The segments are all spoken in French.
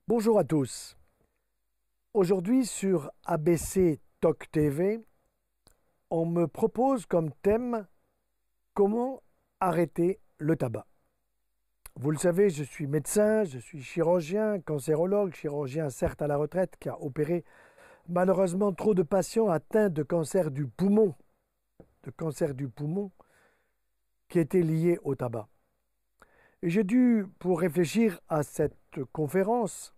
Bonjour à tous. Aujourd'hui sur ABC Talk TV, on me propose comme thème comment arrêter le tabac. Vous le savez, je suis médecin, je suis chirurgien, cancérologue, chirurgien certes à la retraite qui a opéré malheureusement trop de patients atteints de cancer du poumon, qui étaient liés au tabac. Et j'ai dû, pour réfléchir à cette conférence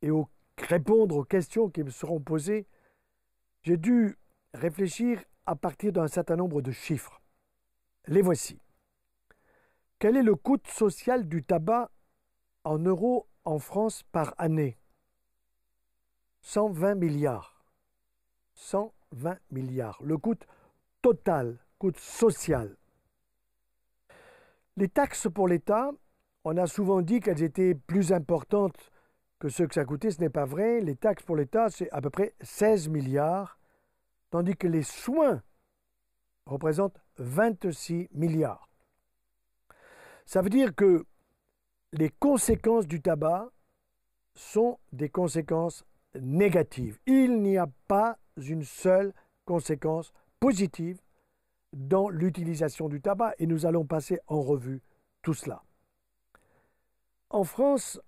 et répondre aux questions qui me seront posées, j'ai dû réfléchir à partir d'un certain nombre de chiffres. Les voici. Quel est le coût social du tabac en euros en France par année? 120 milliards. 120 milliards. Le coût total, coût social. Les taxes pour l'État, on a souvent dit qu'elles étaient plus importantes que ce que ça coûtait. Ce n'est pas vrai. Les taxes pour l'État, c'est à peu près 16 milliards, tandis que les soins représentent 26 milliards. Ça veut dire que les conséquences du tabac sont des conséquences négatives. Il n'y a pas une seule conséquence positive dans l'utilisation du tabac et nous allons passer en revue tout cela. En France,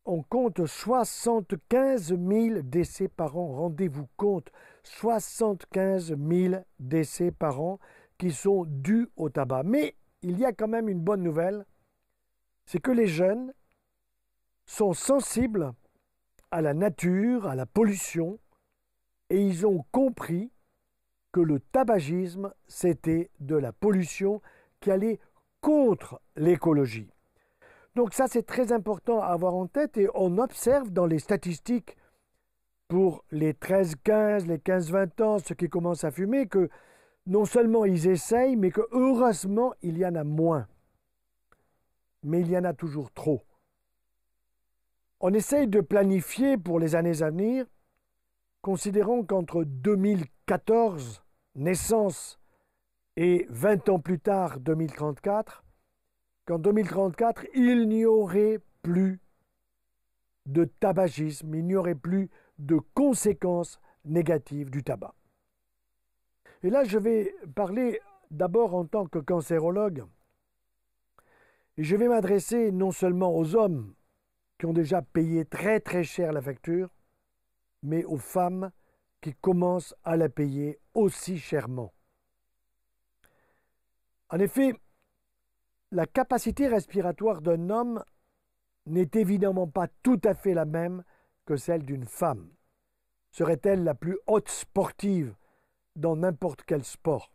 on compte 75 000 décès par an. Rendez-vous compte, 75 000 décès par an qui sont dus au tabac. Mais il y a quand même une bonne nouvelle, c'est que les jeunes sont sensibles à la nature, à la pollution, et ils ont compris que le tabagisme, c'était de la pollution qui allait contre l'écologie. Donc ça, c'est très important à avoir en tête et on observe dans les statistiques pour les 13-15, les 15-20 ans, ceux qui commencent à fumer, que non seulement ils essayent, mais que heureusement, il y en a moins. Mais il y en a toujours trop. On essaye de planifier pour les années à venir, considérons qu'entre 2014, naissance, et 20 ans plus tard, 2034, qu'en 2034, il n'y aurait plus de tabagisme, il n'y aurait plus de conséquences négatives du tabac. Et là, je vais parler d'abord en tant que cancérologue, et je vais m'adresser non seulement aux hommes qui ont déjà payé très très cher la facture, mais aux femmes qui commencent à la payer aussi chèrement. En effet, la capacité respiratoire d'un homme n'est évidemment pas tout à fait la même que celle d'une femme. Serait-elle la plus haute sportive dans n'importe quel sport?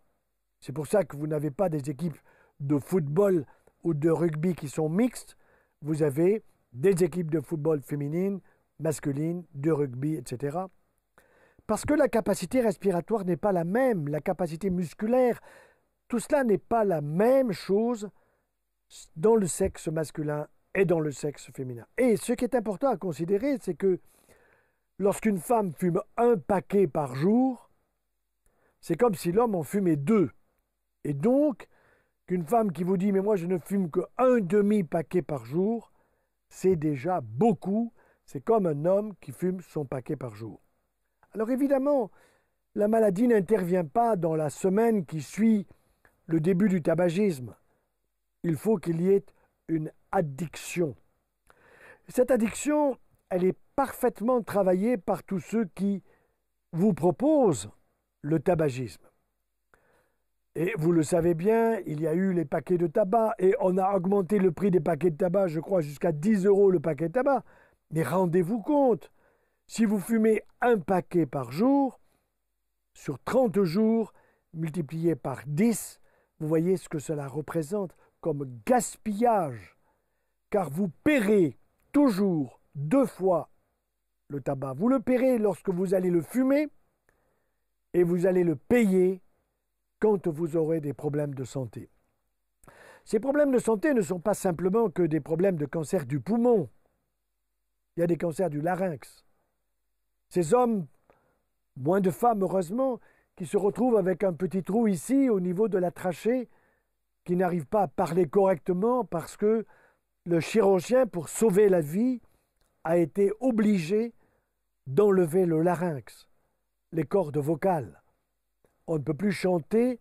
C'est pour ça que vous n'avez pas des équipes de football ou de rugby qui sont mixtes. Vous avez des équipes de football féminines, masculines, de rugby, etc. Parce que la capacité respiratoire n'est pas la même, la capacité musculaire, tout cela n'est pas la même chose dans le sexe masculin et dans le sexe féminin. Et ce qui est important à considérer, c'est que lorsqu'une femme fume un paquet par jour, c'est comme si l'homme en fumait deux. Et donc, qu'une femme qui vous dit « mais moi je ne fume qu'un demi-paquet par jour », c'est déjà beaucoup. C'est comme un homme qui fume son paquet par jour. Alors évidemment, la maladie n'intervient pas dans la semaine qui suit le début du tabagisme. Il faut qu'il y ait une addiction. Cette addiction, elle est parfaitement travaillée par tous ceux qui vous proposent le tabagisme. Et vous le savez bien, il y a eu les paquets de tabac et on a augmenté le prix des paquets de tabac, je crois, jusqu'à 10 € le paquet de tabac. Mais rendez-vous compte, si vous fumez un paquet par jour, sur 30 jours, multiplié par 10, vous voyez ce que cela représente comme gaspillage. Car vous paierez toujours 2 fois le tabac. Vous le paierez lorsque vous allez le fumer et vous allez le payer quand vous aurez des problèmes de santé. Ces problèmes de santé ne sont pas simplement que des problèmes de cancer du poumon. Il y a des cancers du larynx. Ces hommes, moins de femmes heureusement, qui se retrouvent avec un petit trou ici au niveau de la trachée, qui n'arrivent pas à parler correctement parce que le chirurgien, pour sauver la vie, a été obligé d'enlever le larynx, les cordes vocales. On ne peut plus chanter,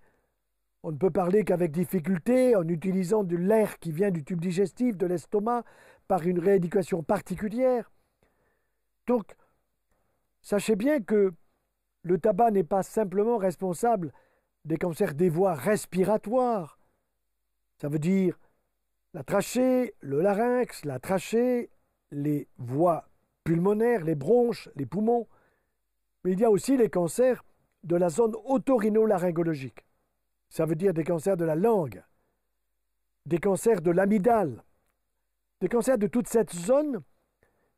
on ne peut parler qu'avec difficulté en utilisant de l'air qui vient du tube digestif, de l'estomac, par une rééducation particulière. Donc, sachez bien que le tabac n'est pas simplement responsable des cancers des voies respiratoires. Ça veut dire la trachée, le larynx, la trachée, les voies pulmonaires, les bronches, les poumons. Mais il y a aussi les cancers de la zone otorhinolaryngologique. Ça veut dire des cancers de la langue, des cancers de l'amygdale, des cancers de toute cette zone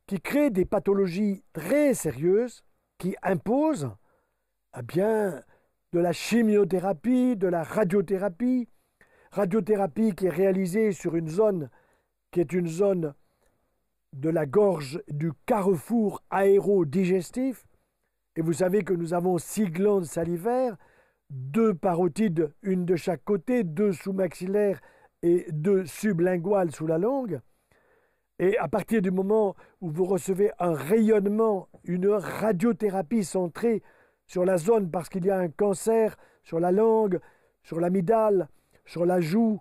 qui créent des pathologies très sérieuses qui imposent de la chimiothérapie, de la radiothérapie qui est réalisée sur une zone qui est une zone de la gorge du carrefour aérodigestif. Et vous savez que nous avons 6 glandes salivaires, 2 parotides, une de chaque côté, 2 sous-maxillaires et 2 sublinguales sous la langue. Et à partir du moment où vous recevez un rayonnement, une radiothérapie centrée sur la zone parce qu'il y a un cancer sur la langue, sur l'amygdale, sur la joue,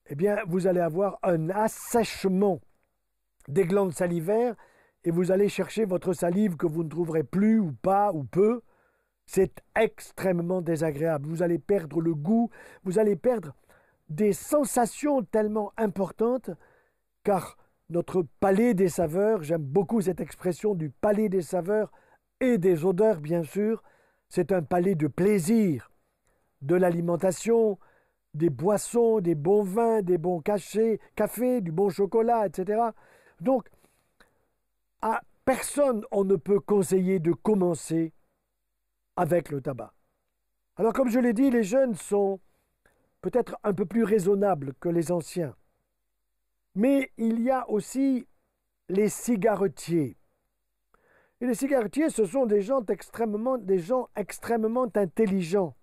eh bien, vous allez avoir un assèchement des glandes salivaires et vous allez chercher votre salive que vous ne trouverez plus ou pas ou peu. C'est extrêmement désagréable. Vous allez perdre le goût, vous allez perdre des sensations tellement importantes car notre palais des saveurs, j'aime beaucoup cette expression du palais des saveurs et des odeurs bien sûr, c'est un palais de plaisir, de l'alimentation, des boissons, des bons vins, des bons cafés, du bon chocolat, etc. Donc, à personne on ne peut conseiller de commencer avec le tabac. Alors comme je l'ai dit, les jeunes sont peut-être un peu plus raisonnables que les anciens. Mais il y a aussi les cigarettiers. Et les cigarettiers, ce sont des gens extrêmement intelligents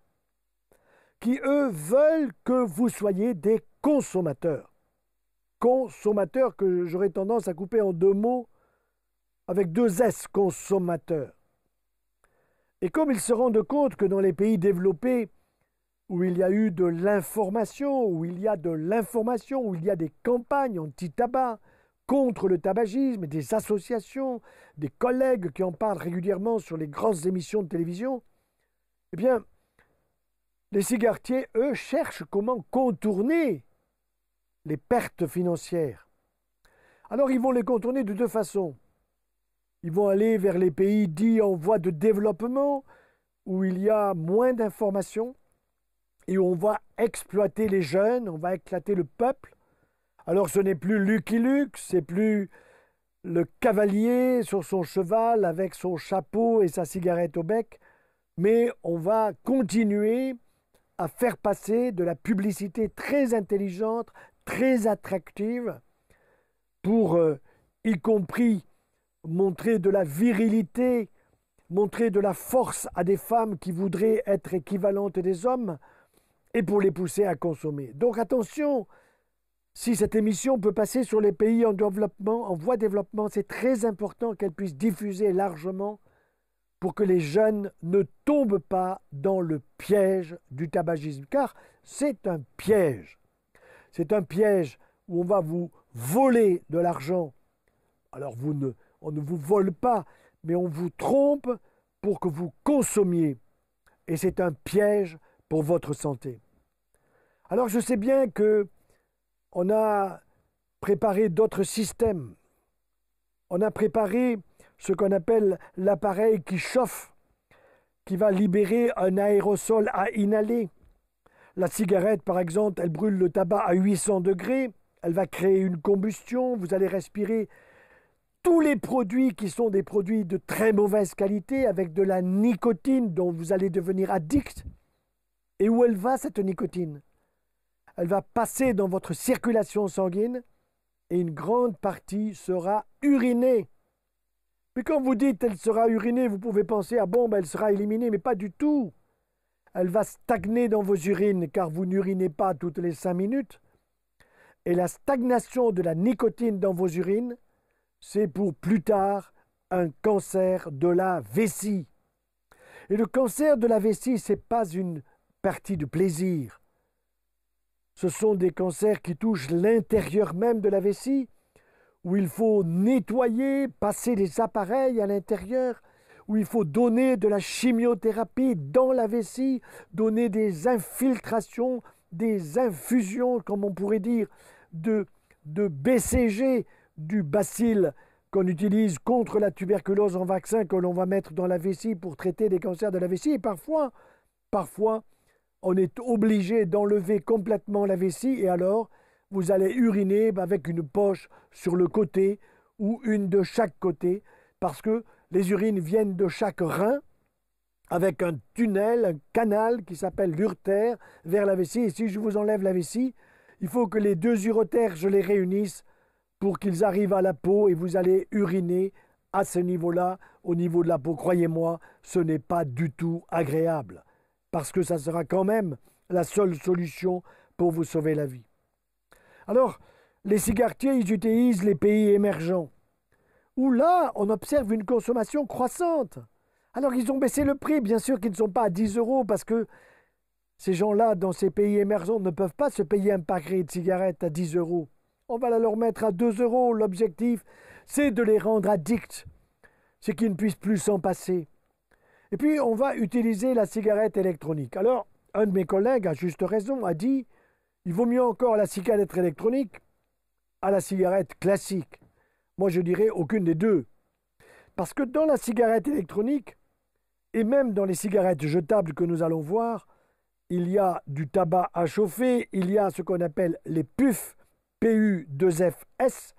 qui, eux, veulent que vous soyez des consommateurs. Consommateurs que j'aurais tendance à couper en 2 mots avec 2 S, consommateurs. Et comme ils se rendent compte que dans les pays développés, où il y a eu de l'information, où il y a des campagnes anti-tabac, contre le tabagisme, des associations, des collègues qui en parlent régulièrement sur les grandes émissions de télévision, eh bien, les cigarettiers, eux, cherchent comment contourner les pertes financières. Alors, ils vont les contourner de 2 façons. Ils vont aller vers les pays dits en voie de développement, où il y a moins d'informations, et où on va exploiter les jeunes, on va éclater le peuple. Alors ce n'est plus Lucky Luke, c'est plus le cavalier sur son cheval avec son chapeau et sa cigarette au bec, mais on va continuer à faire passer de la publicité très intelligente, très attractive, pour y compris montrer de la virilité, montrer de la force à des femmes qui voudraient être équivalentes des hommes, et pour les pousser à consommer. Donc attention, si cette émission peut passer sur les pays en développement, en voie de développement, c'est très important qu'elle puisse diffuser largement pour que les jeunes ne tombent pas dans le piège du tabagisme. Car c'est un piège. C'est un piège où on va vous voler de l'argent. Alors on ne vous vole pas, mais on vous trompe pour que vous consommiez. Et c'est un piège pour votre santé. Alors je sais bien que on a préparé d'autres systèmes. On a préparé ce qu'on appelle l'appareil qui chauffe, qui va libérer un aérosol à inhaler. La cigarette, par exemple, elle brûle le tabac à 800 degrés, elle va créer une combustion, vous allez respirer tous les produits qui sont des produits de très mauvaise qualité, avec de la nicotine dont vous allez devenir addict. Et où elle va, cette nicotine? Elle va passer dans votre circulation sanguine et une grande partie sera urinée. Mais quand vous dites elle sera urinée, vous pouvez penser ah bon, elle sera éliminée, mais pas du tout. Elle va stagner dans vos urines car vous n'urinez pas toutes les 5 minutes. Et la stagnation de la nicotine dans vos urines c'est pour plus tard un cancer de la vessie. Et le cancer de la vessie, ce n'est pas une partie de plaisir. Ce sont des cancers qui touchent l'intérieur même de la vessie, où il faut nettoyer, passer des appareils à l'intérieur, où il faut donner de la chimiothérapie dans la vessie, donner des infiltrations, des infusions, comme on pourrait dire, de BCG, du bacille qu'on utilise contre la tuberculose en vaccin que l'on va mettre dans la vessie pour traiter des cancers de la vessie. Et parfois, on est obligé d'enlever complètement la vessie et alors vous allez uriner avec une poche sur le côté ou une de chaque côté parce que les urines viennent de chaque rein avec un tunnel, un canal qui s'appelle l'urtère vers la vessie. Et si je vous enlève la vessie, il faut que les deux urotères, je les réunisse pour qu'ils arrivent à la peau et vous allez uriner à ce niveau-là, au niveau de la peau. Croyez-moi, ce n'est pas du tout agréable parce que ça sera quand même la seule solution pour vous sauver la vie. Alors, les cigarettiers, ils utilisent les pays émergents, où là, on observe une consommation croissante. Alors, ils ont baissé le prix, bien sûr qu'ils ne sont pas à 10 euros, parce que ces gens-là, dans ces pays émergents, ne peuvent pas se payer un paquet de cigarettes à 10 euros. On va leur mettre à 2 euros. L'objectif, c'est de les rendre addicts, c'est qu'ils ne puissent plus s'en passer. Et puis, on va utiliser la cigarette électronique. Alors, un de mes collègues, à juste raison, a dit « Il vaut mieux encore la cigarette électronique à la cigarette classique. » Moi, je dirais aucune des deux. Parce que dans la cigarette électronique, et même dans les cigarettes jetables que nous allons voir, il y a du tabac à chauffer, il y a ce qu'on appelle les PUF, PU2FS,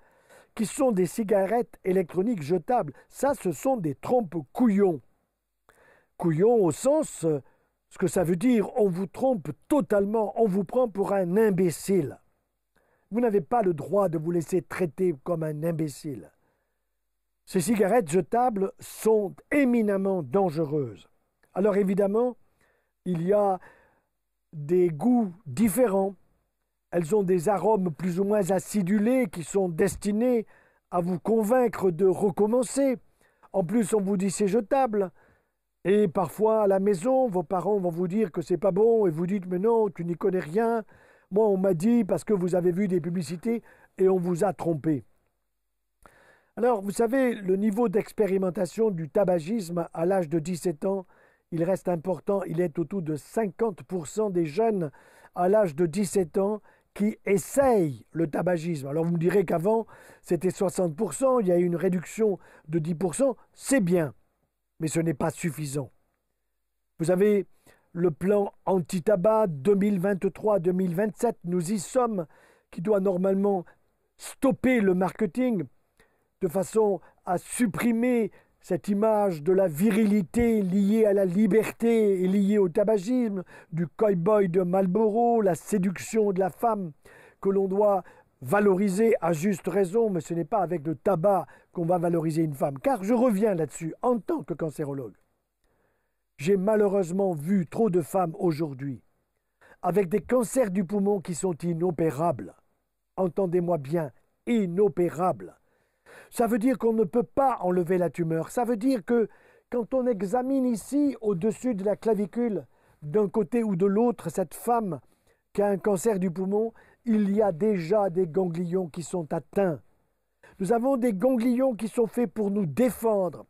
qui sont des cigarettes électroniques jetables. Ça, ce sont des trompes-couillons. Couillon au sens, ce que ça veut dire, on vous trompe totalement, on vous prend pour un imbécile. Vous n'avez pas le droit de vous laisser traiter comme un imbécile. Ces cigarettes jetables sont éminemment dangereuses. Alors évidemment, il y a des goûts différents. Elles ont des arômes plus ou moins acidulés qui sont destinés à vous convaincre de recommencer. En plus, on vous dit c'est jetable. Et parfois, à la maison, vos parents vont vous dire que c'est pas bon et vous dites « Mais non, tu n'y connais rien. Moi, on m'a dit parce que vous avez vu des publicités et on vous a trompé. » Alors, vous savez, le niveau d'expérimentation du tabagisme à l'âge de 17 ans, il reste important. Il est autour de 50% des jeunes à l'âge de 17 ans qui essayent le tabagisme. Alors, vous me direz qu'avant, c'était 60%, il y a eu une réduction de 10%. C'est bien, mais ce n'est pas suffisant. Vous avez le plan anti-tabac 2023-2027, nous y sommes, qui doit normalement stopper le marketing de façon à supprimer cette image de la virilité liée à la liberté et liée au tabagisme, du cow-boy de Marlboro, la séduction de la femme que l'on doit valoriser à juste raison, mais ce n'est pas avec le tabac qu'on va valoriser une femme. Car je reviens là-dessus en tant que cancérologue. J'ai malheureusement vu trop de femmes aujourd'hui avec des cancers du poumon qui sont inopérables. Entendez-moi bien, inopérables. Ça veut dire qu'on ne peut pas enlever la tumeur. Ça veut dire que quand on examine ici, au-dessus de la clavicule, d'un côté ou de l'autre, cette femme qui a un cancer du poumon, il y a déjà des ganglions qui sont atteints. Nous avons des ganglions qui sont faits pour nous défendre,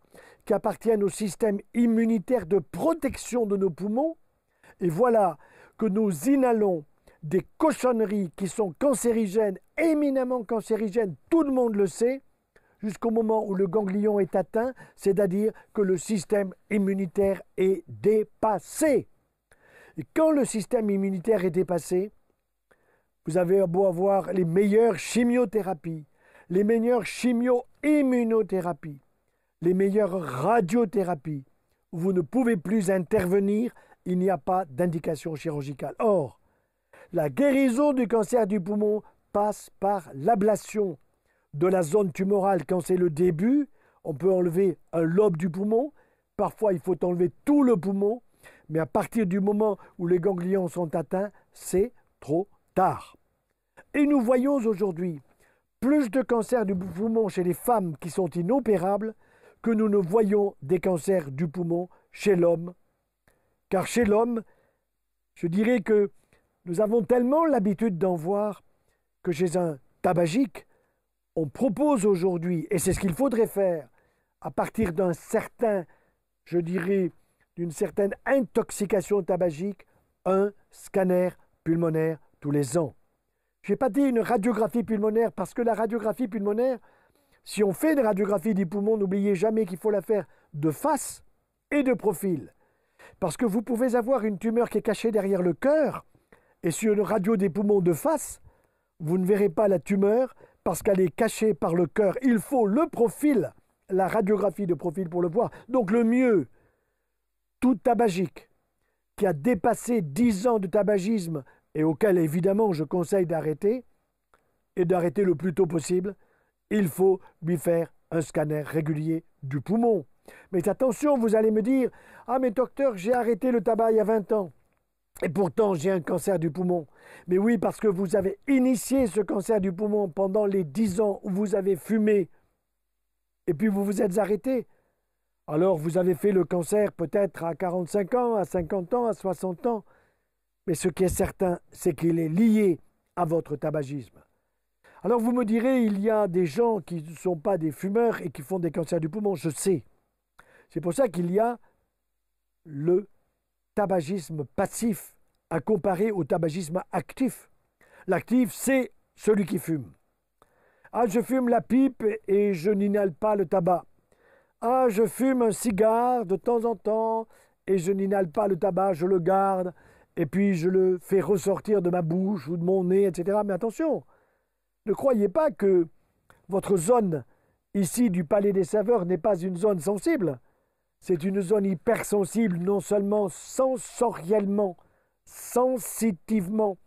qui appartiennent au système immunitaire de protection de nos poumons. Et voilà que nous inhalons des cochonneries qui sont cancérigènes, éminemment cancérigènes, tout le monde le sait, jusqu'au moment où le ganglion est atteint, c'est-à-dire que le système immunitaire est dépassé. Et quand le système immunitaire est dépassé, vous avez beau avoir les meilleures chimiothérapies, les meilleures chimio-immunothérapies, les meilleures radiothérapies, vous ne pouvez plus intervenir, il n'y a pas d'indication chirurgicale. Or, la guérison du cancer du poumon passe par l'ablation de la zone tumorale. Quand c'est le début, on peut enlever un lobe du poumon, parfois il faut enlever tout le poumon, mais à partir du moment où les ganglions sont atteints, c'est trop tard. Et nous voyons aujourd'hui plus de cancers du poumon chez les femmes qui sont inopérables que nous ne voyons des cancers du poumon chez l'homme. Car chez l'homme, je dirais que nous avons tellement l'habitude d'en voir que chez un tabagique, on propose aujourd'hui, et c'est ce qu'il faudrait faire, à partir d'un certain, je dirais, d'une certaine intoxication tabagique, un scanner pulmonaire tous les ans. Je n'ai pas dit une radiographie pulmonaire parce que la radiographie pulmonaire, si on fait une radiographie du poumon, n'oubliez jamais qu'il faut la faire de face et de profil. Parce que vous pouvez avoir une tumeur qui est cachée derrière le cœur et sur une radio des poumons de face, vous ne verrez pas la tumeur parce qu'elle est cachée par le cœur. Il faut le profil, la radiographie de profil pour le voir. Donc le mieux, tout tabagique qui a dépassé 10 ans de tabagisme et auquel évidemment je conseille d'arrêter, et d'arrêter le plus tôt possible, il faut lui faire un scanner régulier du poumon. Mais attention, vous allez me dire « Ah mais docteur, j'ai arrêté le tabac il y a 20 ans et pourtant j'ai un cancer du poumon. » Mais oui, parce que vous avez initié ce cancer du poumon pendant les 10 ans où vous avez fumé et puis vous vous êtes arrêté. Alors vous avez fait le cancer peut-être à 45 ans, à 50 ans, à 60 ans. Mais ce qui est certain, c'est qu'il est lié à votre tabagisme. Alors vous me direz, il y a des gens qui ne sont pas des fumeurs et qui font des cancers du poumon, je sais. C'est pour ça qu'il y a le tabagisme passif à comparer au tabagisme actif. L'actif, c'est celui qui fume. Ah, je fume la pipe et je n'inhale pas le tabac. Ah, je fume un cigare de temps en temps et je n'inhale pas le tabac, je le garde et puis je le fais ressortir de ma bouche ou de mon nez, etc. Mais attention, ne croyez pas que votre zone ici du palais des saveurs n'est pas une zone sensible. C'est une zone hypersensible, non seulement sensoriellement, sensitivement,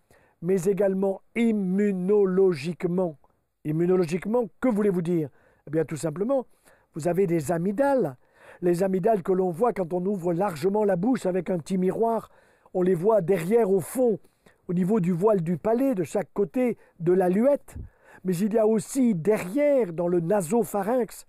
mais également immunologiquement. Immunologiquement, que voulez-vous dire? Eh bien, tout simplement, vous avez des amygdales. Les amygdales que l'on voit quand on ouvre largement la bouche avec un petit miroir, on les voit derrière au fond, au niveau du voile du palais, de chaque côté de la luette. Mais il y a aussi derrière, dans le nasopharynx,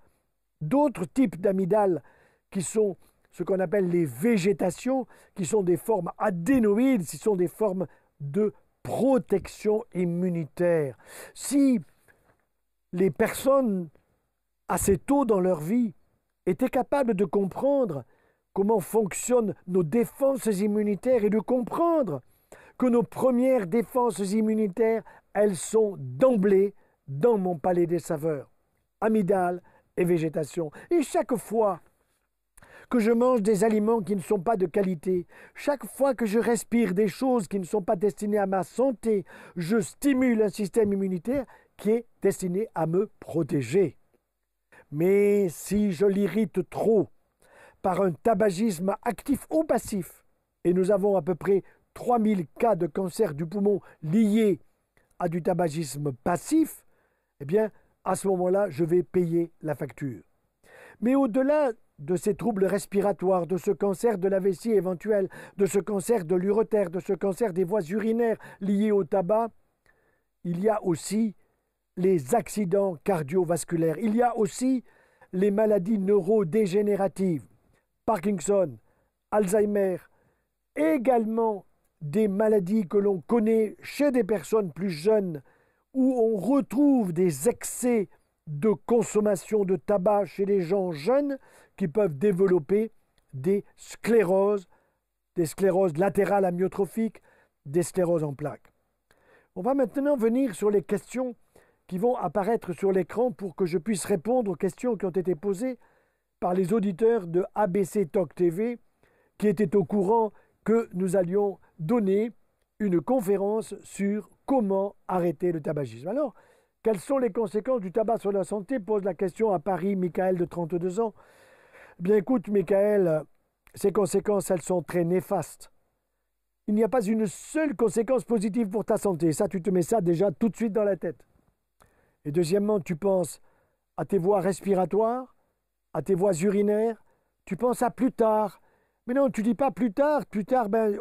d'autres types d'amygdales qui sont ce qu'on appelle les végétations, qui sont des formes adénoïdes, qui sont des formes de protection immunitaire. Si les personnes, assez tôt dans leur vie, étaient capables de comprendre comment fonctionnent nos défenses immunitaires et de comprendre que nos premières défenses immunitaires, elles sont d'emblée dans mon palais des saveurs, amygdale et végétation. Et chaque fois que je mange des aliments qui ne sont pas de qualité, chaque fois que je respire des choses qui ne sont pas destinées à ma santé, je stimule un système immunitaire qui est destiné à me protéger. Mais si je l'irrite trop par un tabagisme actif ou passif, et nous avons à peu près 3000 cas de cancer du poumon liés à du tabagisme passif, eh bien, à ce moment-là, je vais payer la facture. Mais au-delà de ces troubles respiratoires, de ce cancer de la vessie éventuel, de ce cancer de l'urétère, de ce cancer des voies urinaires liés au tabac, il y a aussi les accidents cardiovasculaires. Il y a aussi les maladies neurodégénératives, Parkinson, Alzheimer, également des maladies que l'on connaît chez des personnes plus jeunes où on retrouve des excès de consommation de tabac chez les gens jeunes qui peuvent développer des scléroses latérales amyotrophiques, des scléroses en plaques. On va maintenant venir sur les questions qui vont apparaître sur l'écran pour que je puisse répondre aux questions qui ont été posées par les auditeurs de ABC Talk TV qui étaient au courant que nous allions donner une conférence sur comment arrêter le tabagisme. Alors, quelles sont les conséquences du tabac sur la santé? Pose la question à Paris, Michael de 32 ans. Bien écoute, Michael, ces conséquences, elles sont très néfastes. Il n'y a pas une seule conséquence positive pour ta santé. Ça, tu te mets ça déjà tout de suite dans la tête. Et deuxièmement, tu penses à tes voies respiratoires, à tes voies urinaires, tu penses à plus tard. Mais non, tu dis pas plus tard,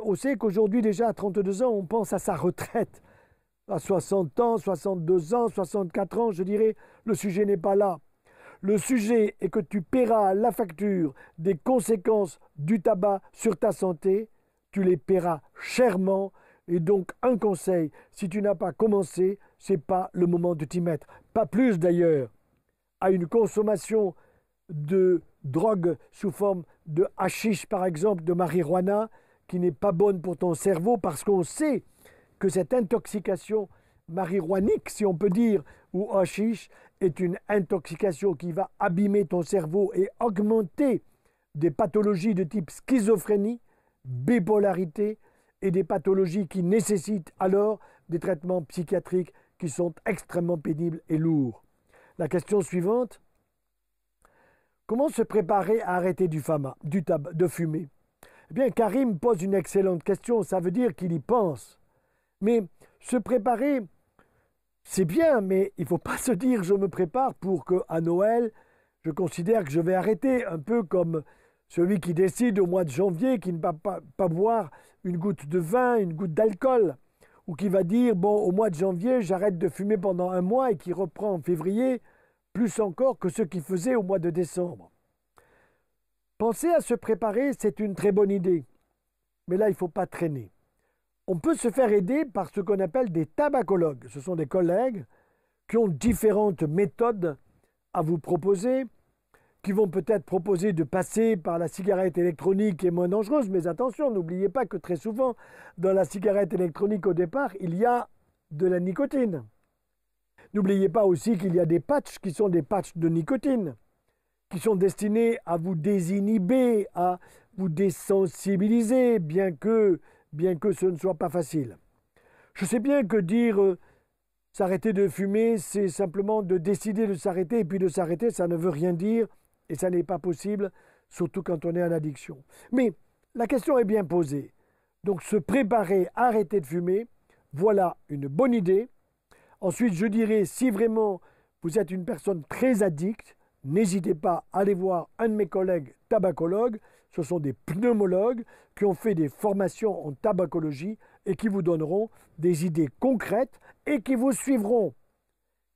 on sait qu'aujourd'hui déjà à 32 ans, on pense à sa retraite. à 60 ans, 62 ans, 64 ans, je dirais, le sujet n'est pas là. Le sujet est que tu paieras la facture des conséquences du tabac sur ta santé, tu les paieras chèrement. Et donc, un conseil, si tu n'as pas commencé, ce n'est pas le moment de t'y mettre. Pas plus d'ailleurs à une consommation de drogue sous forme de hashish, par exemple, de marijuana, qui n'est pas bonne pour ton cerveau parce qu'on sait que cette intoxication marijuanique, si on peut dire, ou hashish, est une intoxication qui va abîmer ton cerveau et augmenter des pathologies de type schizophrénie, bipolarité et des pathologies qui nécessitent alors des traitements psychiatriques qui sont extrêmement pénibles et lourds. La question suivante, comment se préparer à arrêter de fumer? Eh bien, Karim pose une excellente question, ça veut dire qu'il y pense. Mais se préparer, c'est bien, mais il ne faut pas se dire je me prépare pour qu'à Noël, je considère que je vais arrêter, un peu comme celui qui décide au mois de janvier qu'il ne va pas boire une goutte de vin, une goutte d'alcool, ou qui va dire, bon, au mois de janvier, j'arrête de fumer pendant un mois et qui reprend en février, plus encore que ce qu'il faisait au mois de décembre. Penser à se préparer, c'est une très bonne idée, mais là, il ne faut pas traîner. On peut se faire aider par ce qu'on appelle des tabacologues. Ce sont des collègues qui ont différentes méthodes à vous proposer, qui vont peut-être proposer de passer par la cigarette électronique qui est moins dangereuse, mais attention, n'oubliez pas que très souvent, dans la cigarette électronique au départ, il y a de la nicotine. N'oubliez pas aussi qu'il y a des patchs qui sont des patchs de nicotine, qui sont destinés à vous désinhiber, à vous désensibiliser, bien que ce ne soit pas facile. Je sais bien que dire s'arrêter de fumer, c'est simplement de décider de s'arrêter, et puis de s'arrêter, ça ne veut rien dire, et ça n'est pas possible, surtout quand on est en addiction. Mais la question est bien posée. Donc se préparer à arrêter de fumer, voilà une bonne idée. Ensuite, je dirais, si vraiment vous êtes une personne très addicte, n'hésitez pas à aller voir un de mes collègues tabacologues. Ce sont des pneumologues qui ont fait des formations en tabacologie et qui vous donneront des idées concrètes et qui vous suivront.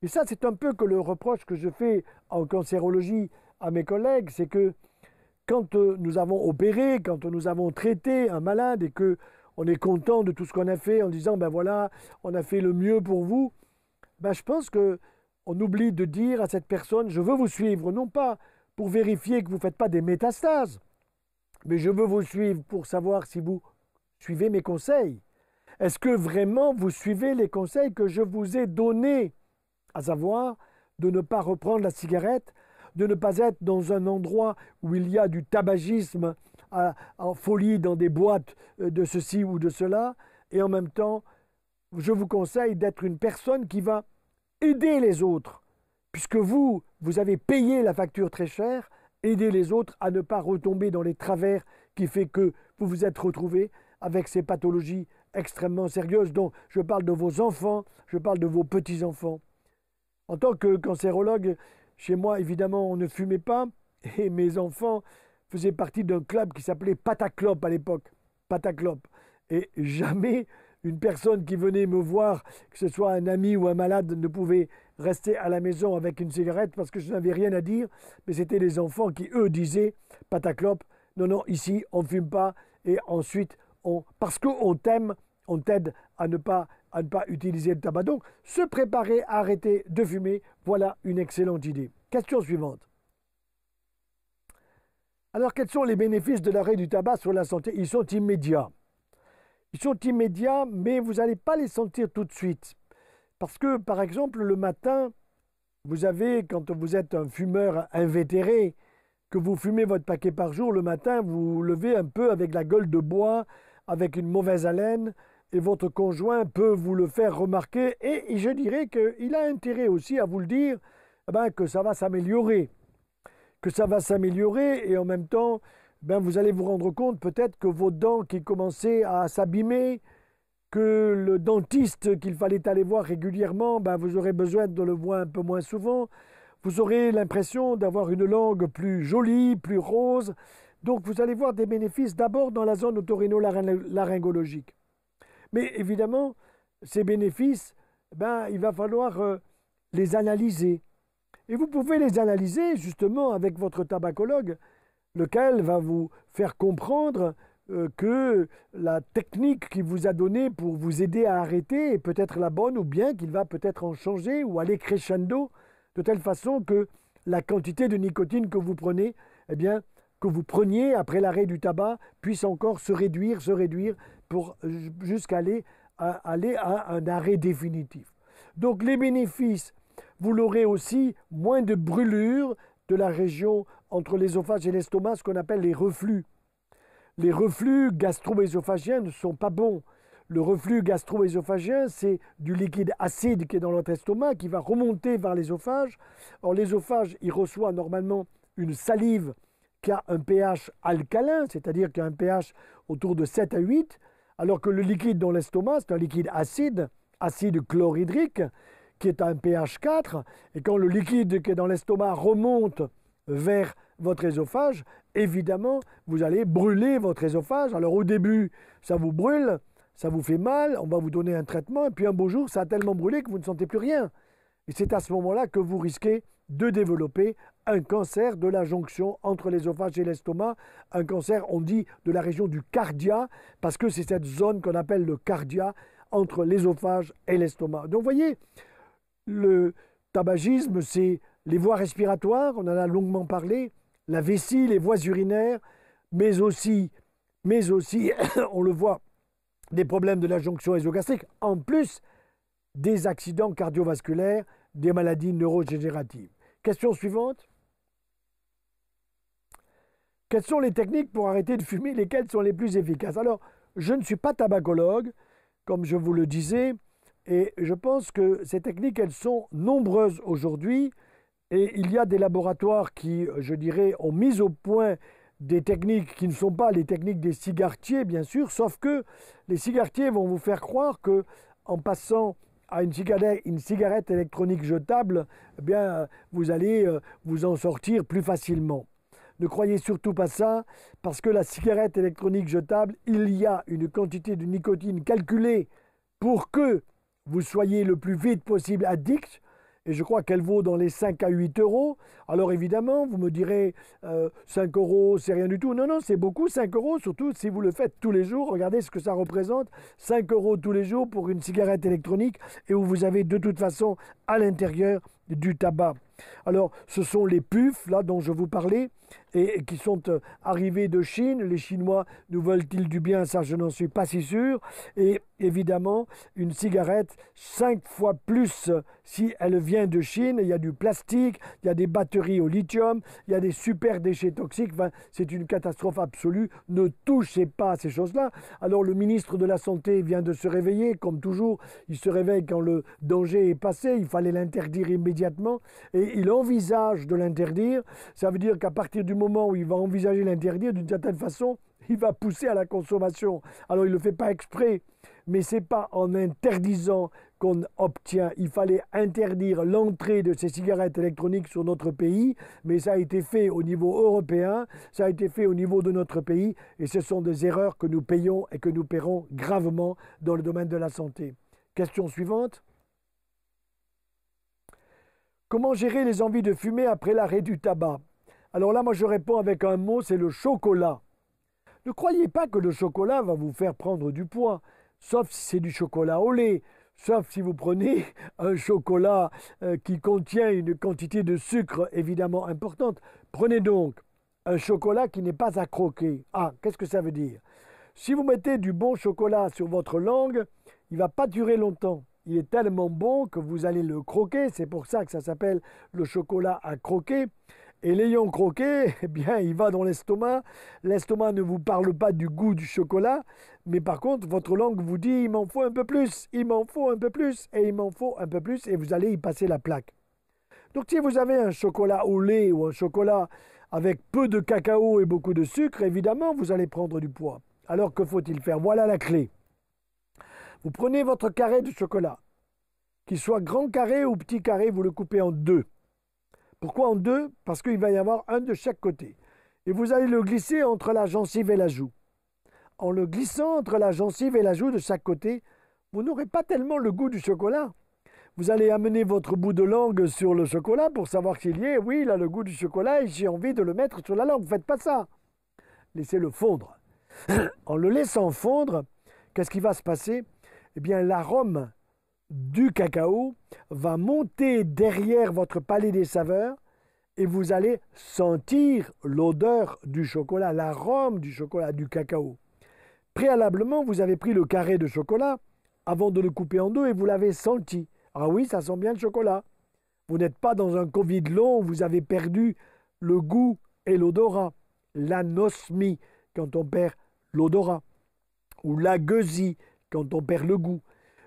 Et ça, c'est un peu que le reproche que je fais en cancérologie à mes collègues, c'est que quand nous avons opéré, quand nous avons traité un malade et que on est content de tout ce qu'on a fait en disant, ben voilà, on a fait le mieux pour vous, ben je pense qu'on oublie de dire à cette personne, je veux vous suivre, non pas pour vérifier que vous ne faites pas des métastases, mais je veux vous suivre pour savoir si vous suivez mes conseils. Est-ce que vraiment vous suivez les conseils que je vous ai donnés, à savoir de ne pas reprendre la cigarette, de ne pas être dans un endroit où il y a du tabagisme en folie dans des boîtes de ceci ou de cela, et en même temps, je vous conseille d'être une personne qui va aider les autres, puisque vous avez payé la facture très chère, aider les autres à ne pas retomber dans les travers qui fait que vous vous êtes retrouvés avec ces pathologies extrêmement sérieuses dont je parle de vos enfants, je parle de vos petits-enfants. En tant que cancérologue, chez moi, évidemment, on ne fumait pas et mes enfants faisaient partie d'un club qui s'appelait Pataclope à l'époque. Pataclope. Et jamais une personne qui venait me voir, que ce soit un ami ou un malade, ne pouvait rester à la maison avec une cigarette parce que je n'avais rien à dire. Mais c'était les enfants qui, eux, disaient Pataclope, non, non, ici, on ne fume pas. Et ensuite, parce qu'on t'aime, on t'aide à ne pas utiliser le tabac. Donc, se préparer à arrêter de fumer, voilà une excellente idée. Question suivante. Alors, quels sont les bénéfices de l'arrêt du tabac sur la santé? Ils sont immédiats. Ils sont immédiats, mais vous n'allez pas les sentir tout de suite. Parce que, par exemple, le matin, vous avez, quand vous êtes un fumeur invétéré, que vous fumez votre paquet par jour, le matin, vous vous levez un peu avec la gueule de bois, avec une mauvaise haleine, et votre conjoint peut vous le faire remarquer, et je dirais qu'il a intérêt aussi à vous le dire, que ça va s'améliorer. Que ça va s'améliorer, et en même temps, vous allez vous rendre compte peut-être que vos dents qui commençaient à s'abîmer, que le dentiste qu'il fallait aller voir régulièrement, vous aurez besoin de le voir un peu moins souvent. Vous aurez l'impression d'avoir une langue plus jolie, plus rose. Donc vous allez voir des bénéfices d'abord dans la zone otorino-laryngologique. Mais évidemment, ces bénéfices il va falloir les analyser. Et vous pouvez les analyser justement avec votre tabacologue, lequel va vous faire comprendre que la technique qu'il vous a donnée pour vous aider à arrêter est peut-être la bonne, ou bien qu'il va peut-être en changer ou aller crescendo, de telle façon que la quantité de nicotine que vous prenez, que vous preniez après l'arrêt du tabac, puisse encore se réduire, pour jusqu'à aller à un arrêt définitif. Donc les bénéfices, vous l'aurez aussi, moins de brûlures de la région entre l'ésophage et l'estomac, ce qu'on appelle les reflux. Les reflux gastro-ésophagiens ne sont pas bons. Le reflux gastro-ésophageien, c'est du liquide acide qui est dans notre estomac, qui va remonter vers l'ésophage. Or, l'ésophage, il reçoit normalement une salive qui a un pH alcalin, c'est-à-dire qui a un pH autour de 7 à 8, alors que le liquide dans l'estomac, c'est un liquide acide chlorhydrique, qui est à un pH 4. Et quand le liquide qui est dans l'estomac remonte vers votre ésophage, évidemment, vous allez brûler votre ésophage. Alors au début, ça vous brûle, ça vous fait mal, on va vous donner un traitement, et puis un beau jour, ça a tellement brûlé que vous ne sentez plus rien. Et c'est à ce moment-là que vous risquez de développer un cancer de la jonction entre l'ésophage et l'estomac. Un cancer, on dit, de la région du cardia, parce que c'est cette zone qu'on appelle le cardia, entre l'ésophage et l'estomac. Donc vous voyez, le tabagisme, c'est les voies respiratoires, on en a longuement parlé, la vessie, les voies urinaires, mais aussi, on le voit, des problèmes de la jonction ésogastrique, en plus des accidents cardiovasculaires, des maladies neurodégénératives. Question suivante. Quelles sont les techniques pour arrêter de fumer? Lesquelles sont les plus efficaces? Alors, je ne suis pas tabacologue, comme je vous le disais, et je pense que ces techniques, elles sont nombreuses aujourd'hui, et il y a des laboratoires qui, je dirais, ont mis au point des techniques qui ne sont pas les techniques des cigarettiers, bien sûr, sauf que les cigarettiers vont vous faire croire que en passant à une cigarette électronique jetable, vous allez vous en sortir plus facilement. Ne croyez surtout pas ça, parce que la cigarette électronique jetable, il y a une quantité de nicotine calculée pour que vous soyez le plus vite possible addict, et je crois qu'elle vaut dans les 5 à 8 euros. Alors évidemment, vous me direz 5 euros, c'est rien du tout. Non, c'est beaucoup, 5 euros, surtout si vous le faites tous les jours. Regardez ce que ça représente, 5 euros tous les jours pour une cigarette électronique, et où vous avez de toute façon à l'intérieur du tabac. Alors, ce sont les puffs, là, dont je vous parlais, et qui sont arrivés de Chine. Les Chinois nous veulent-ils du bien? Ça, je n'en suis pas si sûr. Et évidemment, une cigarette, 5 fois plus si elle vient de Chine. Il y a du plastique, il y a des batteries au lithium, il y a des super déchets toxiques. Enfin, c'est une catastrophe absolue. Ne touchez pas à ces choses-là. Alors, le ministre de la Santé vient de se réveiller. Comme toujours, il se réveille quand le danger est passé. Il fallait l'interdire immédiatement. Et il envisage de l'interdire. Ça veut dire qu'à partir du moment où il va envisager l'interdire, d'une certaine façon, il va pousser à la consommation. Alors il ne le fait pas exprès, mais ce n'est pas en interdisant qu'on obtient. Il fallait interdire l'entrée de ces cigarettes électroniques sur notre pays, mais ça a été fait au niveau européen, ça a été fait au niveau de notre pays, et ce sont des erreurs que nous payons et que nous paierons gravement dans le domaine de la santé. Question suivante. Comment gérer les envies de fumer après l'arrêt du tabac? Alors là, moi je réponds avec un mot, c'est le chocolat. Ne croyez pas que le chocolat va vous faire prendre du poids, sauf si c'est du chocolat au lait, sauf si vous prenez un chocolat qui contient une quantité de sucre évidemment importante. Prenez donc un chocolat qui n'est pas à croquer. Ah, qu'est-ce que ça veut dire? Si vous mettez du bon chocolat sur votre langue, il ne va pas durer longtemps. Il est tellement bon que vous allez le croquer, c'est pour ça que ça s'appelle le chocolat à croquer. Et l'ayant croqué, il va dans l'estomac. L'estomac ne vous parle pas du goût du chocolat, mais par contre, votre langue vous dit « il m'en faut un peu plus, il m'en faut un peu plus, et il m'en faut un peu plus », et vous allez y passer la plaque. Donc si vous avez un chocolat au lait ou un chocolat avec peu de cacao et beaucoup de sucre, évidemment, vous allez prendre du poids. Alors que faut-il faire? Voilà la clé. Vous prenez votre carré de chocolat, qu'il soit grand carré ou petit carré, vous le coupez en deux. Pourquoi en deux? Parce qu'il va y avoir un de chaque côté. Et vous allez le glisser entre la gencive et la joue. En le glissant entre la gencive et la joue de chaque côté, vous n'aurez pas tellement le goût du chocolat. Vous allez amener votre bout de langue sur le chocolat pour savoir s'il y est. Oui, il a le goût du chocolat et j'ai envie de le mettre sur la langue. Faites pas ça. Laissez-le fondre. En le laissant fondre, qu'est-ce qui va se passer? Eh bien, l'arôme du cacao va monter derrière votre palais des saveurs et vous allez sentir l'odeur du chocolat, l'arôme du chocolat, du cacao. Préalablement, vous avez pris le carré de chocolat avant de le couper en deux et vous l'avez senti. Ah oui, ça sent bien le chocolat. Vous n'êtes pas dans un Covid long où vous avez perdu le goût et l'odorat. L'anosmie, quand on perd l'odorat. Ou l'agueusie, quand on perd le goût.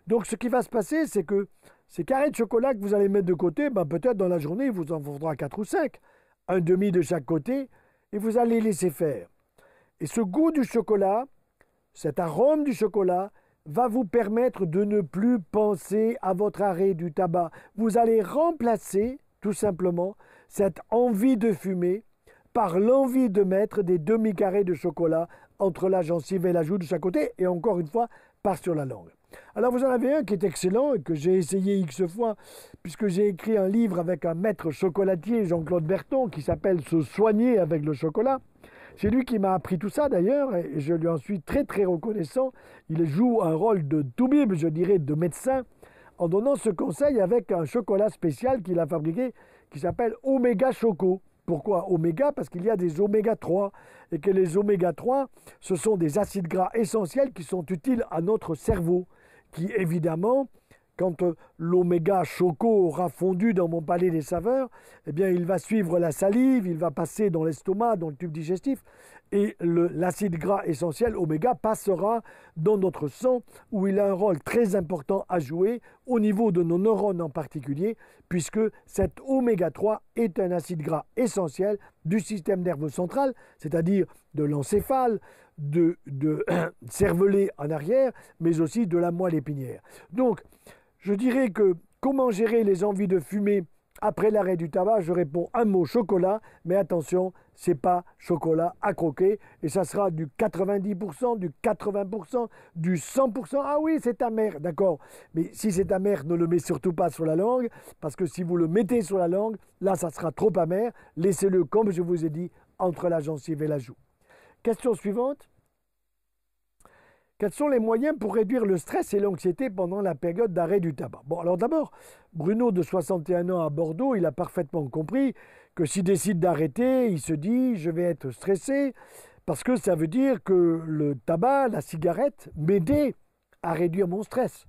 Donc ce qui va se passer, c'est que ces carrés de chocolat que vous allez mettre de côté, peut-être dans la journée, il vous en faudra 4 ou 5. Un demi de chaque côté, et vous allez laisser faire. Et ce goût du chocolat, cet arôme du chocolat, va vous permettre de ne plus penser à votre arrêt du tabac. Vous allez remplacer, tout simplement, cette envie de fumer par l'envie de mettre des demi-carrés de chocolat entre la gencive et la joue de chaque côté, et encore une fois, par sur la langue. Alors vous en avez un qui est excellent et que j'ai essayé X fois, puisque j'ai écrit un livre avec un maître chocolatier, Jean-Claude Berton, qui s'appelle « Se soigner avec le chocolat ». C'est lui qui m'a appris tout ça d'ailleurs, et je lui en suis très très reconnaissant. Il joue un rôle de toubib, je dirais, de médecin, en donnant ce conseil avec un chocolat spécial qu'il a fabriqué, qui s'appelle Oméga Choco. Pourquoi oméga? Parce qu'il y a des oméga 3, et que les oméga 3, ce sont des acides gras essentiels qui sont utiles à notre cerveau, qui évidemment, quand l'oméga choco aura fondu dans mon palais des saveurs, eh bien il va suivre la salive, il va passer dans l'estomac, dans le tube digestif, et l'acide gras essentiel oméga passera dans notre sang, où il a un rôle très important à jouer au niveau de nos neurones en particulier, puisque cet oméga 3 est un acide gras essentiel du système nerveux central, c'est-à-dire de l'encéphale, de cervelet en arrière, mais aussi de la moelle épinière. Donc, je dirais que comment gérer les envies de fumer après l'arrêt du tabac? Je réponds un mot: chocolat, mais attention, c'est pas chocolat à croquer, et ça sera du 90%, du 80%, du 100%. Ah oui, c'est amer, d'accord, mais si c'est amer, ne le mets surtout pas sur la langue, parce que si vous le mettez sur la langue, là, ça sera trop amer. Laissez-le, comme je vous ai dit, entre la gencive et la joue. Question suivante. Quels sont les moyens pour réduire le stress et l'anxiété pendant la période d'arrêt du tabac? Bon, alors d'abord, Bruno, de 61 ans à Bordeaux, il a parfaitement compris que s'il décide d'arrêter, il se dit « je vais être stressé », parce que ça veut dire que le tabac, la cigarette, m'aidait à réduire mon stress.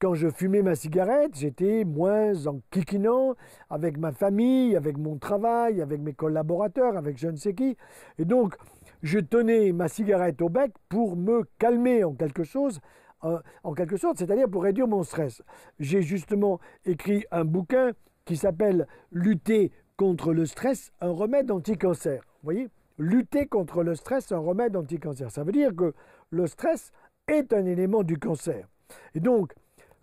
Quand je fumais ma cigarette, j'étais moins enquiquinant avec ma famille, avec mon travail, avec mes collaborateurs, avec je ne sais qui. Et donc, je tenais ma cigarette au bec pour me calmer en quelque sorte, c'est-à-dire pour réduire mon stress. J'ai justement écrit un bouquin qui s'appelle « Lutter contre le stress, un remède anti-cancer ». Vous voyez, lutter contre le stress, un remède anti-cancer. Ça veut dire que le stress est un élément du cancer. Et donc,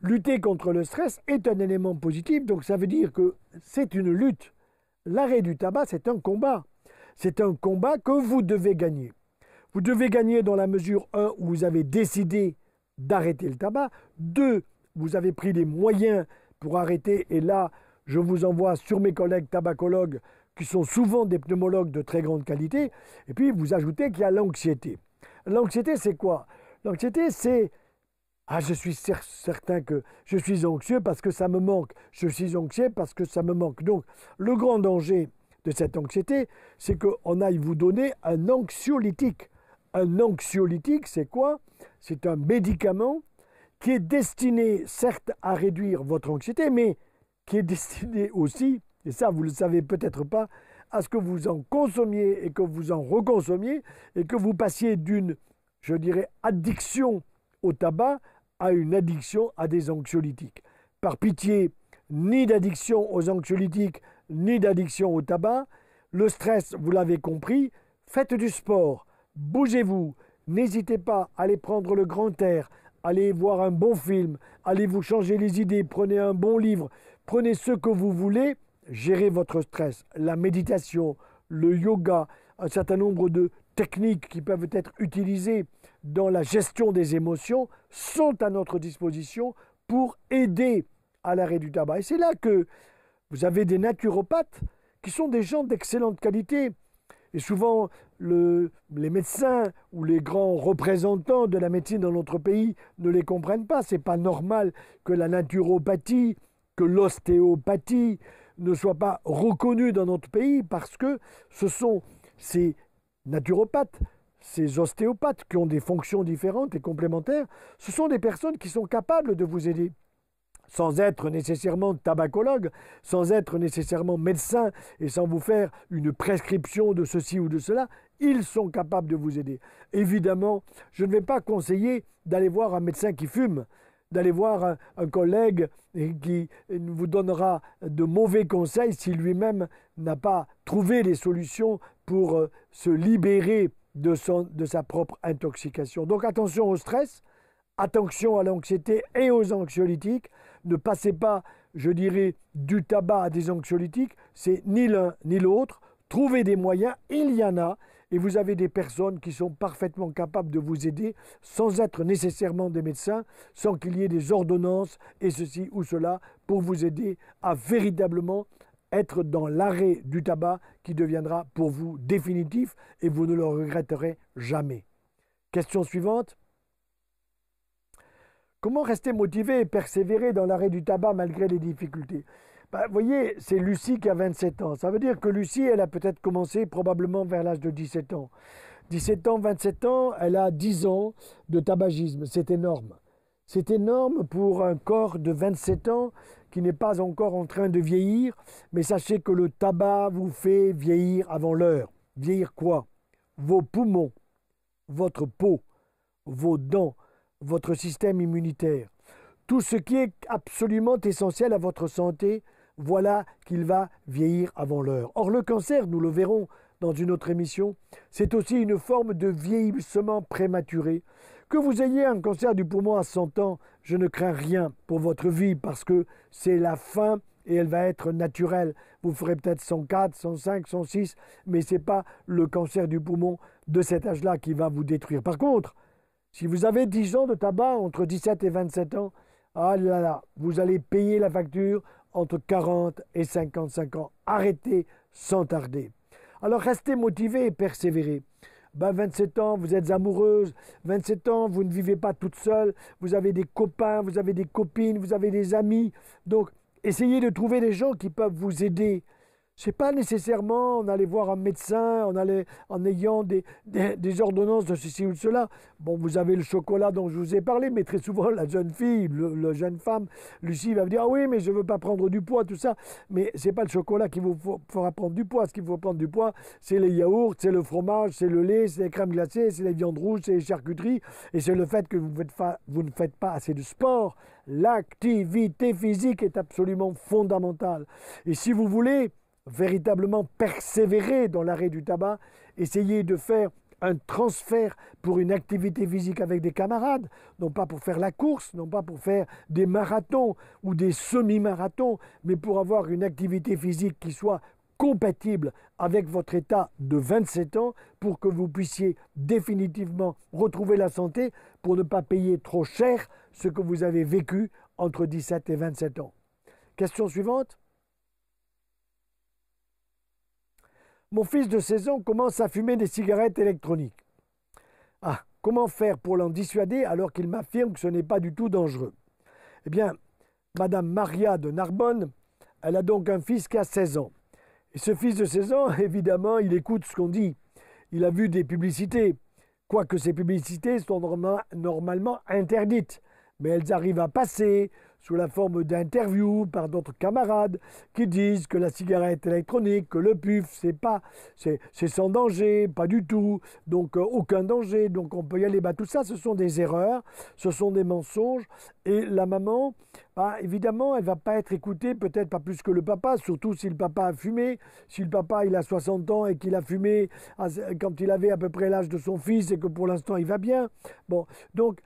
lutter contre le stress est un élément positif, donc ça veut dire que c'est une lutte. L'arrêt du tabac, c'est un combat. C'est un combat que vous devez gagner. Vous devez gagner dans la mesure 1 où vous avez décidé d'arrêter le tabac, 2, vous avez pris les moyens pour arrêter, et là, je vous envoie sur mes collègues tabacologues qui sont souvent des pneumologues de très grande qualité, et puis vous ajoutez qu'il y a l'anxiété. L'anxiété, c'est quoi? L'anxiété, c'est « Ah, je suis certain que je suis anxieux parce que ça me manque. Je suis anxieux parce que ça me manque. » Donc, le grand danger de cette anxiété, c'est qu'on aille vous donner un anxiolytique. Un anxiolytique, c'est quoi? C'est un médicament qui est destiné, certes, à réduire votre anxiété, mais qui est destiné aussi, et ça, vous ne le savez peut-être pas, à ce que vous en consommiez et que vous en reconsommiez et que vous passiez d'une, je dirais, addiction au tabac à une addiction à des anxiolytiques. Par pitié, ni d'addiction aux anxiolytiques, ni d'addiction au tabac. Le stress, vous l'avez compris, faites du sport, bougez-vous, n'hésitez pas à aller prendre le grand air, allez voir un bon film, allez vous changer les idées, prenez un bon livre, prenez ce que vous voulez, gérez votre stress. La méditation, le yoga, un certain nombre de techniques qui peuvent être utilisées dans la gestion des émotions sont à notre disposition pour aider à l'arrêt du tabac. Et c'est là que vous avez des naturopathes qui sont des gens d'excellente qualité. Et souvent, les médecins ou les grands représentants de la médecine dans notre pays ne les comprennent pas. Ce n'est pas normal que la naturopathie, que l'ostéopathie ne soient pas reconnues dans notre pays parce que ce sont ces naturopathes, ces ostéopathes qui ont des fonctions différentes et complémentaires, ce sont des personnes qui sont capables de vous aider, sans être nécessairement tabacologue, sans être nécessairement médecin et sans vous faire une prescription de ceci ou de cela, ils sont capables de vous aider. Évidemment, je ne vais pas conseiller d'aller voir un médecin qui fume, d'aller voir un collègue qui vous donnera de mauvais conseils si lui-même n'a pas trouvé les solutions pour se libérer de sa propre intoxication. Donc attention au stress, attention à l'anxiété et aux anxiolytiques. Ne passez pas, je dirais, du tabac à des anxiolytiques. C'est ni l'un ni l'autre. Trouvez des moyens, il y en a. Et vous avez des personnes qui sont parfaitement capables de vous aider sans être nécessairement des médecins, sans qu'il y ait des ordonnances et ceci ou cela pour vous aider à véritablement être dans l'arrêt du tabac qui deviendra pour vous définitif et vous ne le regretterez jamais. Question suivante. Comment rester motivé et persévérer dans l'arrêt du tabac malgré les difficultés? Vous voyez, c'est Lucie qui a 27 ans. Ça veut dire que Lucie, elle a peut-être commencé probablement vers l'âge de 17 ans. 17 ans, 27 ans, elle a 10 ans de tabagisme. C'est énorme. C'est énorme pour un corps de 27 ans qui n'est pas encore en train de vieillir. Mais sachez que le tabac vous fait vieillir avant l'heure. Vieillir quoi? Vos poumons, votre peau, vos dents, votre système immunitaire. Tout ce qui est absolument essentiel à votre santé, voilà qu'il va vieillir avant l'heure. Or, le cancer, nous le verrons dans une autre émission, c'est aussi une forme de vieillissement prématuré. Que vous ayez un cancer du poumon à 100 ans, je ne crains rien pour votre vie parce que c'est la fin et elle va être naturelle. Vous ferez peut-être 104, 105, 106, mais ce n'est pas le cancer du poumon de cet âge-là qui va vous détruire. Par contre, si vous avez 10 ans de tabac entre 17 et 27 ans, ah là là, vous allez payer la facture entre 40 et 55 ans. Arrêtez sans tarder. Alors restez motivé et persévérez. 27 ans, vous êtes amoureuse. 27 ans, vous ne vivez pas toute seule. Vous avez des copains, vous avez des copines, vous avez des amis. Donc, essayez de trouver des gens qui peuvent vous aider. Ce n'est pas nécessairement en aller voir un médecin, en ayant des ordonnances de ceci ou de cela. Bon, vous avez le chocolat dont je vous ai parlé, mais très souvent, la jeune fille, la jeune femme, Lucie va vous dire « Ah oui, mais je ne veux pas prendre du poids, tout ça. » Mais ce n'est pas le chocolat qui vous fera prendre du poids. Ce qu'il faut prendre du poids, c'est les yaourts, c'est le fromage, c'est le lait, c'est les crèmes glacées, c'est les viandes rouges, c'est les charcuteries. Et c'est le fait que vous ne faites pas assez de sport. L'activité physique est absolument fondamentale. Et si vous voulez véritablement persévérer dans l'arrêt du tabac, essayez de faire un transfert pour une activité physique avec des camarades, non pas pour faire la course, non pas pour faire des marathons ou des semi-marathons, mais pour avoir une activité physique qui soit compatible avec votre état de 27 ans pour que vous puissiez définitivement retrouver la santé pour ne pas payer trop cher ce que vous avez vécu entre 17 et 27 ans. Question suivante. Mon fils de 16 ans commence à fumer des cigarettes électroniques. Ah, comment faire pour l'en dissuader alors qu'il m'affirme que ce n'est pas du tout dangereux? Eh bien, Madame Maria de Narbonne, elle a donc un fils qui a 16 ans. Et ce fils de 16 ans, évidemment, il écoute ce qu'on dit. Il a vu des publicités, quoique ces publicités sont normalement interdites. Mais elles arrivent à passer sous la forme d'interviews par d'autres camarades qui disent que la cigarette électronique, que le puff, c'est sans danger, pas du tout, donc aucun danger, donc on peut y aller. Tout ça, ce sont des erreurs, ce sont des mensonges. Et la maman, évidemment, elle ne va pas être écoutée, peut-être pas plus que le papa, surtout si le papa a fumé. Si le papa il a 60 ans et qu'il a fumé quand il avait à peu près l'âge de son fils et que pour l'instant il va bien. Bon, donc,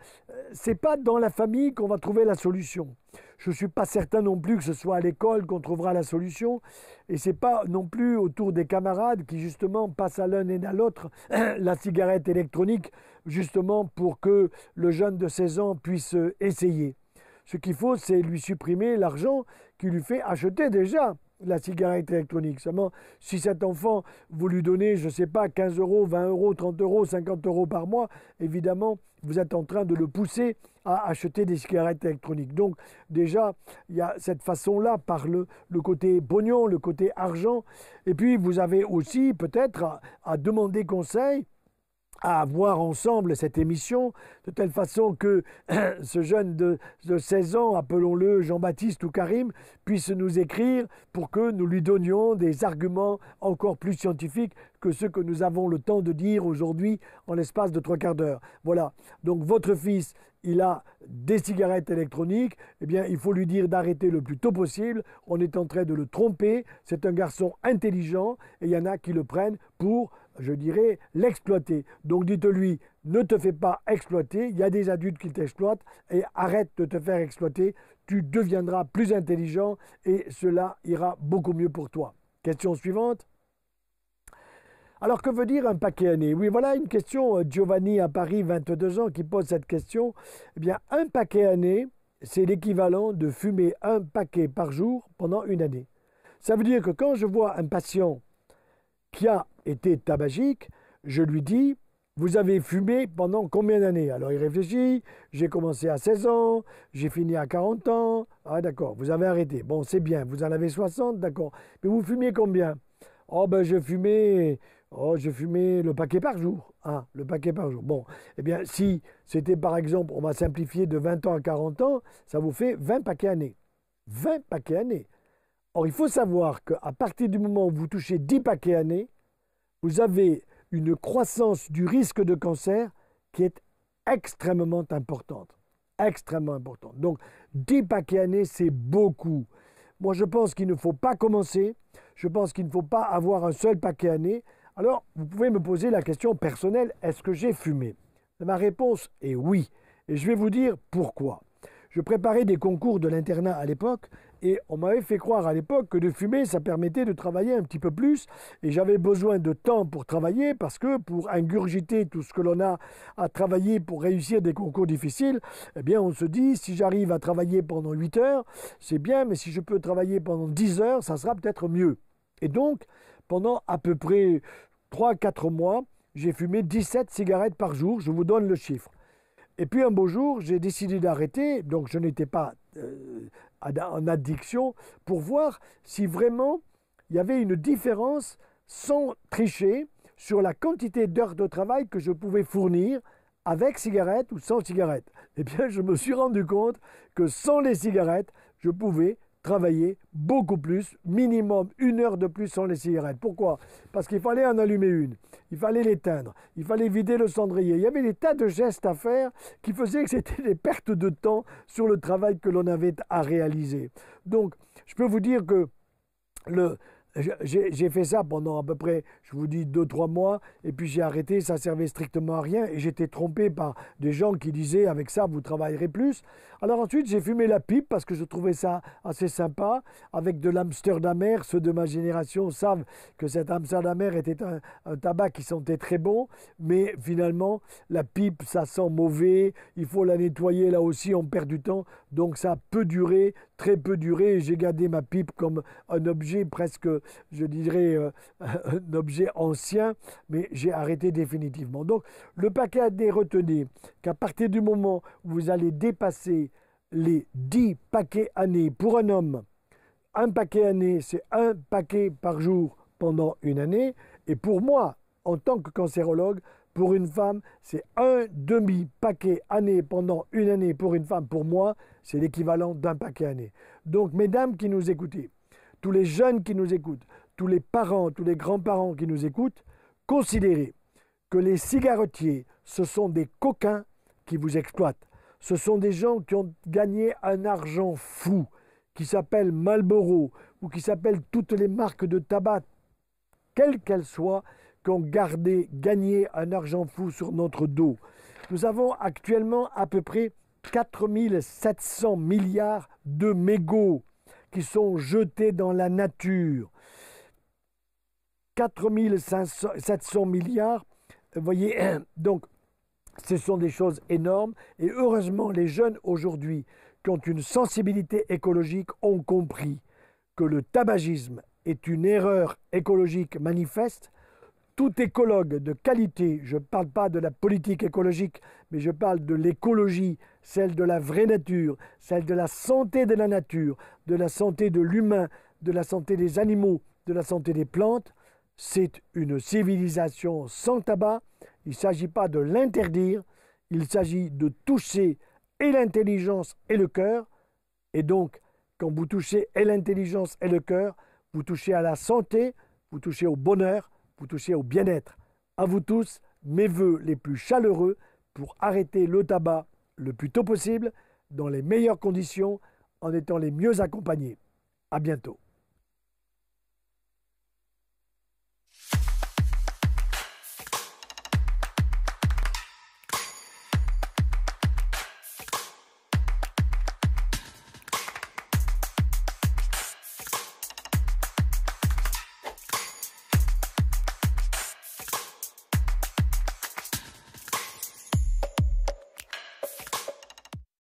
c'est pas dans la famille qu'on va trouver la solution. Je ne suis pas certain non plus que ce soit à l'école qu'on trouvera la solution. Et ce n'est pas non plus autour des camarades qui justement passent à l'un et à l'autre la cigarette électronique, justement pour que le jeune de 16 ans puisse essayer. Ce qu'il faut, c'est lui supprimer l'argent qui lui fait acheter déjà la cigarette électronique. Seulement, si cet enfant, vous lui donnez, je ne sais pas, 15 euros, 20 euros, 30 euros, 50 euros par mois, évidemment, vous êtes en train de le pousser à acheter des cigarettes électroniques. Donc, déjà, il y a cette façon-là par le côté pognon, le côté argent. Et puis, vous avez aussi peut-être à demander conseil, à voir ensemble cette émission, de telle façon que ce jeune de 16 ans, appelons-le Jean-Baptiste ou Karim, puisse nous écrire pour que nous lui donnions des arguments encore plus scientifiques que ceux que nous avons le temps de dire aujourd'hui en l'espace de 3/4 d'heure. Voilà, donc votre fils, il a des cigarettes électroniques, eh bien il faut lui dire d'arrêter le plus tôt possible, on est en train de le tromper, c'est un garçon intelligent et il y en a qui le prennent pour, je dirais, l'exploiter. Donc dites-lui, ne te fais pas exploiter, il y a des adultes qui t'exploitent et arrête de te faire exploiter, tu deviendras plus intelligent et cela ira beaucoup mieux pour toi. Question suivante. Alors, que veut dire un paquet année? Oui, voilà une question, Giovanni à Paris, 22 ans, qui pose cette question. Eh bien, un paquet année, c'est l'équivalent de fumer un paquet par jour pendant une année. Ça veut dire que quand je vois un patient qui a été tabagique, je lui dis, vous avez fumé pendant combien d'années? Alors il réfléchit, j'ai commencé à 16 ans, j'ai fini à 40 ans. Ah d'accord, vous avez arrêté. Bon, c'est bien, vous en avez 60, d'accord. Mais vous fumiez combien? Oh ben je fumais le paquet par jour. Ah, le paquet par jour. Bon, eh bien si c'était par exemple, on va simplifier de 20 ans à 40 ans, ça vous fait 20 paquets années. 20 paquets années. Or, il faut savoir qu'à partir du moment où vous touchez 10 paquets années, vous avez une croissance du risque de cancer qui est extrêmement importante. Extrêmement importante. Donc, 10 paquets années, c'est beaucoup. Moi, je pense qu'il ne faut pas commencer. Je pense qu'il ne faut pas avoir un seul paquet année. Alors, vous pouvez me poser la question personnelle, est-ce que j'ai fumé? Ma réponse est oui. Et je vais vous dire pourquoi. Je préparais des concours de l'internat à l'époque et on m'avait fait croire à l'époque que de fumer, ça permettait de travailler un petit peu plus. Et j'avais besoin de temps pour travailler parce que pour ingurgiter tout ce que l'on a à travailler pour réussir des concours difficiles, eh bien on se dit, si j'arrive à travailler pendant 8 heures, c'est bien, mais si je peux travailler pendant 10 heures, ça sera peut-être mieux. Et donc, pendant à peu près 3-4 mois, j'ai fumé 17 cigarettes par jour, je vous donne le chiffre. Et puis un beau jour, j'ai décidé d'arrêter, donc je n'étais pas en addiction, pour voir si vraiment il y avait une différence sans tricher sur la quantité d'heures de travail que je pouvais fournir avec cigarette ou sans cigarette. Eh bien, je me suis rendu compte que sans les cigarettes, je pouvais travailler beaucoup plus, minimum 1 heure de plus sans les cigarettes. Pourquoi? Parce qu'il fallait en allumer une, il fallait l'éteindre, il fallait vider le cendrier. Il y avait des tas de gestes à faire qui faisaient que c'était des pertes de temps sur le travail que l'on avait à réaliser. Donc, je peux vous dire que j'ai fait ça pendant à peu près, je vous dis, 2-3 mois, et puis j'ai arrêté, ça servait strictement à rien, et j'étais trompé par des gens qui disaient, avec ça, vous travaillerez plus. Alors ensuite, j'ai fumé la pipe, parce que je trouvais ça assez sympa, avec de l'Amsterdamer. Ceux de ma génération savent que cet Amsterdamer était un tabac qui sentait très bon, mais finalement, la pipe, ça sent mauvais, il faut la nettoyer, là aussi, on perd du temps, donc ça peut durer, très peu durer, et j'ai gardé ma pipe comme un objet presque, je dirais, un objet ancien, mais j'ai arrêté définitivement. Donc, le paquet année, retenez qu'à partir du moment où vous allez dépasser les 10 paquets années pour un homme, un paquet année, c'est un paquet par jour pendant une année, et pour moi, en tant que cancérologue, pour une femme, c'est un demi-paquet année pendant une année pour une femme. Pour moi, c'est l'équivalent d'un paquet année. Donc, mesdames qui nous écoutez, tous les jeunes qui nous écoutent, tous les parents, tous les grands-parents qui nous écoutent, considérez que les cigarettiers, ce sont des coquins qui vous exploitent. Ce sont des gens qui ont gagné un argent fou, qui s'appellent Marlboro ou qui s'appellent toutes les marques de tabac, quelles qu'elles soient, qui ont gagné un argent fou sur notre dos. Nous avons actuellement à peu près 4700 milliards de mégots qui sont jetés dans la nature. 4700 milliards, vous voyez, donc ce sont des choses énormes. Et heureusement, les jeunes aujourd'hui qui ont une sensibilité écologique ont compris que le tabagisme est une erreur écologique manifeste. Tout écologue de qualité, je ne parle pas de la politique écologique, mais je parle de l'écologie, celle de la vraie nature, celle de la santé de la nature, de la santé de l'humain, de la santé des animaux, de la santé des plantes, c'est une civilisation sans tabac. Il ne s'agit pas de l'interdire, il s'agit de toucher et l'intelligence et le cœur. Et donc, quand vous touchez et l'intelligence et le cœur, vous touchez à la santé, vous touchez au bonheur, vous touchez au bien-être. À vous tous, mes vœux les plus chaleureux pour arrêter le tabac le plus tôt possible, dans les meilleures conditions, en étant les mieux accompagnés. À bientôt.